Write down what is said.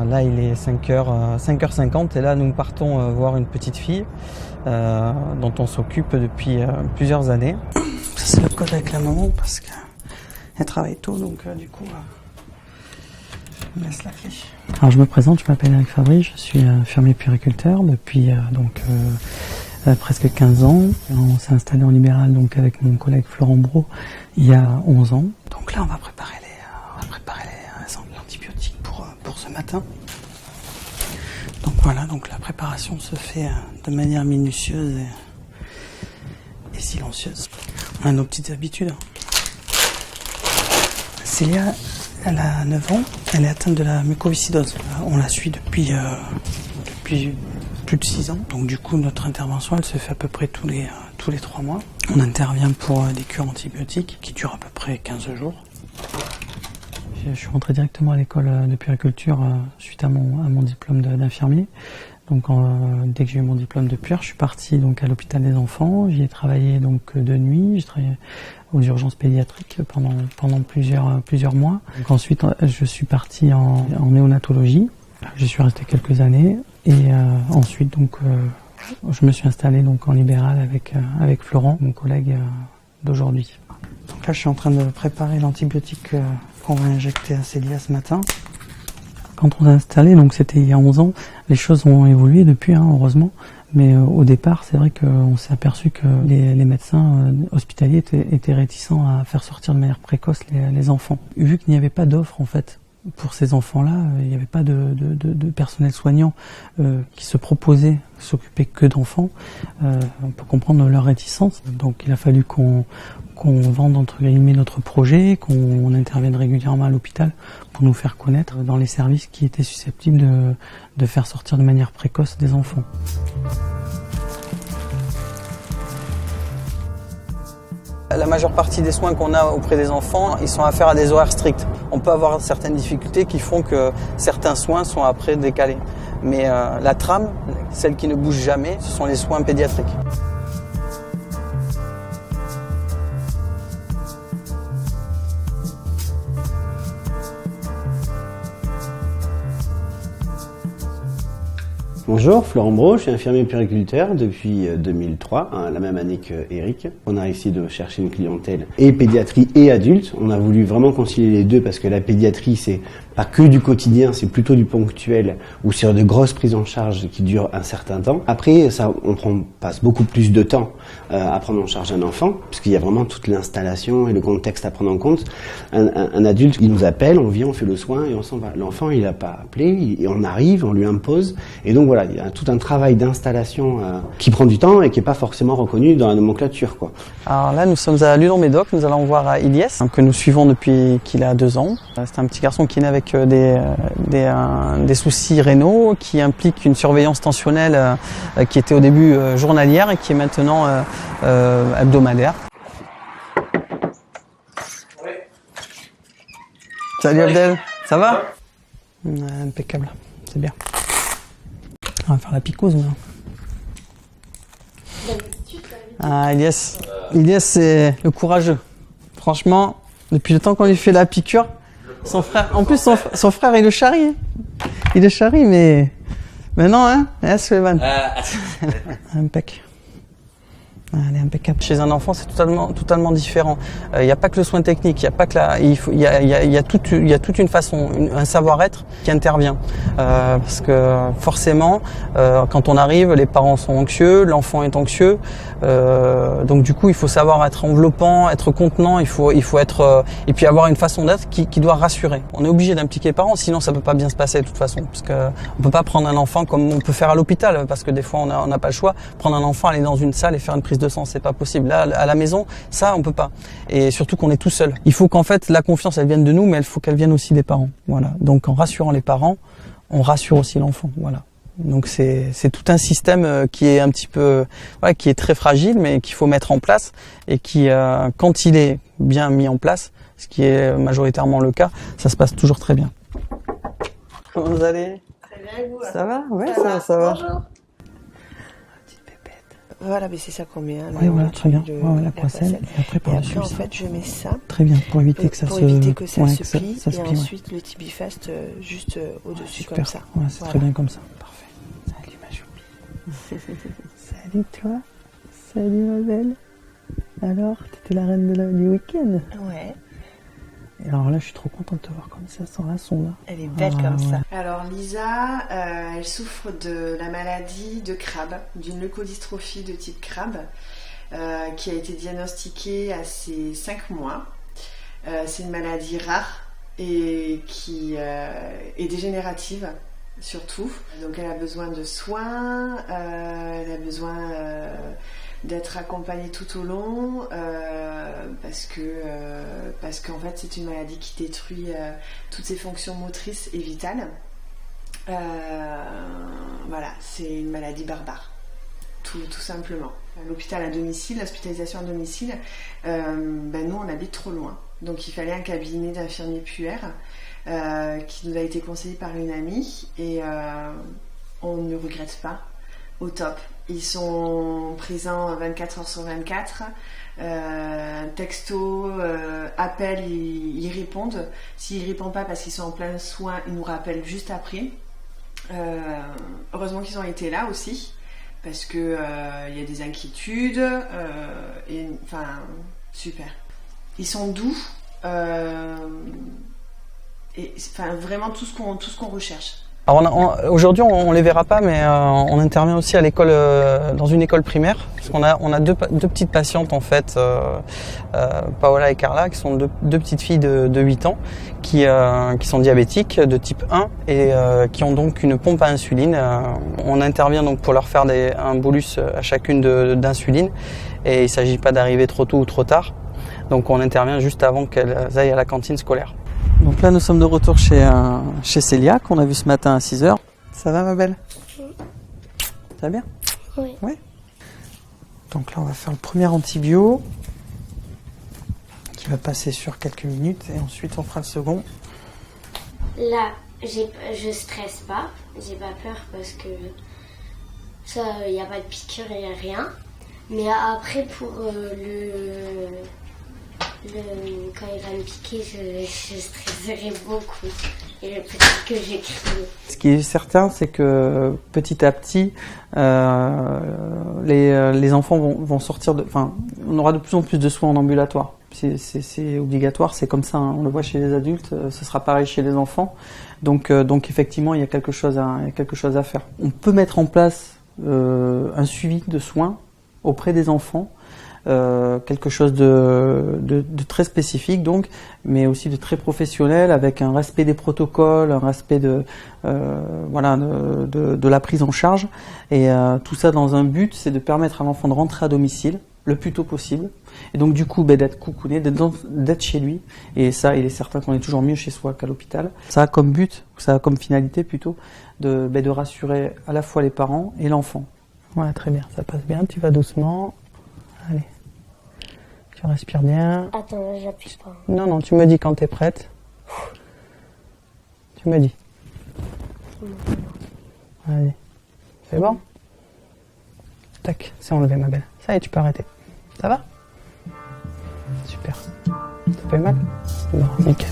Là, il est 5h50 et là, nous partons voir une petite fille dont on s'occupe depuis plusieurs années. Ça, c'est le code avec la maman parce qu'elle travaille tôt, donc du coup, je me laisse la clé. Alors, je me présente, je m'appelle Eric Fabry, je suis infirmier puériculteur depuis presque 15 ans. On s'est installé en libéral donc avec mon collègue Florent Brault il y a 11 ans. Donc là, on va préparer l'antibiotique pour ce matin. Donc voilà, donc la préparation se fait de manière minutieuse et silencieuse. On a nos petites habitudes. Célia, elle a 9 ans, elle est atteinte de la mucoviscidose. On la suit depuis plus de 6 ans. Donc du coup, notre intervention, elle se fait à peu près tous les 3 mois. On intervient pour des cures antibiotiques qui durent à peu près 15 jours. Je suis rentré directement à l'école de puériculture suite à mon diplôme d'infirmier. Donc dès que j'ai eu mon diplôme de puère, je suis parti donc à l'hôpital des enfants. J'y ai travaillé donc de nuit. J'ai travaillé aux urgences pédiatriques pendant plusieurs mois. Donc ensuite, je suis parti en néonatologie. J'y suis resté quelques années et ensuite donc je me suis installé donc en libéral avec Florent, mon collègue d'aujourd'hui. Donc là, je suis en train de préparer l'antibiotique qu'on va injecter à Célia ce matin. Quand on s'est installé, donc c'était il y a 11 ans, les choses ont évolué depuis, heureusement. Mais au départ, c'est vrai qu'on s'est aperçu que les médecins hospitaliers étaient réticents à faire sortir de manière précoce les enfants. Vu qu'il n'y avait pas d'offre en fait pour ces enfants-là, il n'y avait pas de personnel soignant qui se proposait s'occuper que d'enfants. On peut comprendre leur réticence. Donc il a fallu qu'on vende entre guillemets notre projet, qu'on intervienne régulièrement à l'hôpital pour nous faire connaître dans les services qui étaient susceptibles de faire sortir de manière précoce des enfants. La majeure partie des soins qu'on a auprès des enfants, ils sont à faire à des horaires stricts. On peut avoir certaines difficultés qui font que certains soins sont après décalés. Mais la trame, celle qui ne bouge jamais, ce sont les soins pédiatriques. Bonjour, Florent Brault, je suis infirmier puériculteur depuis 2003, la même année que Eric. On a réussi de chercher une clientèle et pédiatrie et adulte. On a voulu vraiment concilier les deux parce que la pédiatrie, c'est pas que du quotidien, c'est plutôt du ponctuel ou sur de grosses prises en charge qui durent un certain temps. Après, ça, on passe beaucoup plus de temps à prendre en charge un enfant, puisqu'il y a vraiment toute l'installation et le contexte à prendre en compte. Un adulte, il nous appelle, on vient, on fait le soin et on s'en va. L'enfant, il n'a pas appelé, et on arrive, on lui impose. Et donc voilà, il y a tout un travail d'installation qui prend du temps et qui n'est pas forcément reconnu dans la nomenclature, quoi. Alors là, nous sommes à Ludon-Médoc, nous allons voir à Ilyes, que nous suivons depuis qu'il a 2 ans. C'est un petit garçon qui est né avec des soucis rénaux, qui impliquent une surveillance tensionnelle qui était au début journalière et qui est maintenant hebdomadaire. Salut Abdel, ça va? Impeccable, c'est bien. On va faire la piquose maintenant. Ah, Ilyes, c'est le courageux. Franchement, depuis le temps qu'on lui fait la piqûre, son frère, en plus son frère il le charrie. Il le charrie, mais non, Sullivan. Impec. Elle est impeccable. Chez un enfant, c'est totalement différent. Il n'y a pas que le soin technique, il y a toute une façon, un savoir-être qui intervient. Parce que forcément, quand on arrive, les parents sont anxieux, l'enfant est anxieux. Donc du coup, il faut savoir être enveloppant, être contenant. Il faut être et puis avoir une façon d'être qui doit rassurer. On est obligé d'impliquer les parents, sinon ça peut pas bien se passer de toute façon. Parce que on peut pas prendre un enfant comme on peut faire à l'hôpital, parce que des fois on n'a pas le choix. Prendre un enfant, aller dans une salle et faire une prise de sang, c'est pas possible. Là, à la maison, ça, on peut pas. Et surtout qu'on est tout seul. Il faut qu'en fait, la confiance, elle vienne de nous, mais il faut qu'elle vienne aussi des parents. Voilà. Donc, en rassurant les parents, on rassure aussi l'enfant. Voilà. Donc, c'est tout un système qui est un petit peu, qui est très fragile, mais qu'il faut mettre en place et qui, quand il est bien mis en place, ce qui est majoritairement le cas, ça se passe toujours très bien. Comment vous allez? Très bien, et vous? Ça va? Ouais, ça va. Ça va. Bonjour. Voilà, mais c'est ça qu'on met. Hein, Oui, voilà, très bien. La poisselle. Et après, en fait, je mets ça. Très bien, pour éviter que ça pour se... éviter que ça se plie. Ça se et plie, ensuite, le Tibifast juste au-dessus, super. comme ça. Ouais, c'est très bien comme ça. Parfait. Salut, ma choupi. Salut, toi. Salut, ma belle. Alors, t'étais la reine du week-end? Ouais. Et alors là, je suis trop contente de te voir comme ça, sans la sonde. Elle est belle comme ça. Alors Lisa, elle souffre de la maladie de Crabbe, d'une leukodystrophie de type Crabbe, qui a été diagnostiquée à ses 5 mois. C'est une maladie rare et qui est dégénérative, surtout. Donc elle a besoin de soins, elle a besoin d'être accompagnée tout au long parce qu'en fait c'est une maladie qui détruit toutes ses fonctions motrices et vitales. Voilà, c'est une maladie barbare, tout simplement. L'hôpital à domicile, l'hospitalisation à domicile, nous on habite trop loin, donc il fallait un cabinet d'infirmiers puères qui nous a été conseillé par une amie et on ne regrette pas. Au top. Ils sont présents 24 heures sur 24. Texto, appel, ils répondent. S'ils ne répondent pas parce qu'ils sont en plein soin, ils nous rappellent juste après. Heureusement qu'ils ont été là aussi, parce que y a des inquiétudes. Super. Ils sont doux. Vraiment tout ce qu'on recherche. Alors aujourd'hui on les verra pas, mais on intervient aussi à l'école, dans une école primaire, parce qu'on a deux petites patientes en fait, Paola et Carla, qui sont deux petites filles de 8 ans, qui sont diabétiques de type 1 et qui ont donc une pompe à insuline. On intervient donc pour leur faire un bolus à chacune d'insuline, et il s'agit pas d'arriver trop tôt ou trop tard. Donc on intervient juste avant qu'elles aillent à la cantine scolaire. Donc là, nous sommes de retour chez Célia, qu'on a vu ce matin à 6h. Ça va, ma belle? Oui. Ça va bien? Oui. Oui. Donc là, on va faire le premier antibio, qui va passer sur quelques minutes, et ensuite on fera le second. Là, je stresse pas, j'ai pas peur parce que ça, il n'y a pas de piqûre, il n'y a rien. Mais après, pour quand il va me piquer, je stresserai beaucoup. Et peut-être que j'ai crié. Ce qui est certain, c'est que petit à petit, les enfants vont sortir on aura de plus en plus de soins en ambulatoire. C'est obligatoire, c'est comme ça, hein. On le voit chez les adultes, ce sera pareil chez les enfants. Donc effectivement, il y a quelque chose à faire. On peut mettre en place un suivi de soins auprès des enfants. Quelque chose de très spécifique donc, mais aussi de très professionnel, avec un respect des protocoles, un respect de la prise en charge, et tout ça dans un but, c'est de permettre à l'enfant de rentrer à domicile le plus tôt possible, et donc du coup d'être coucouné, d'être chez lui, et ça, il est certain qu'on est toujours mieux chez soi qu'à l'hôpital. Ça a comme but, ça a comme finalité plutôt, de rassurer à la fois les parents et l'enfant. Voilà, très bien, ça passe bien, tu vas doucement. Allez, tu respires bien. Attends, j'appuie pas. Non, tu me dis quand t'es prête. Tu me dis. Allez, c'est bon? Tac, c'est enlevé, ma belle. Ça y est, tu peux arrêter. Ça va? Super. Ça fait mal? Bon, nickel.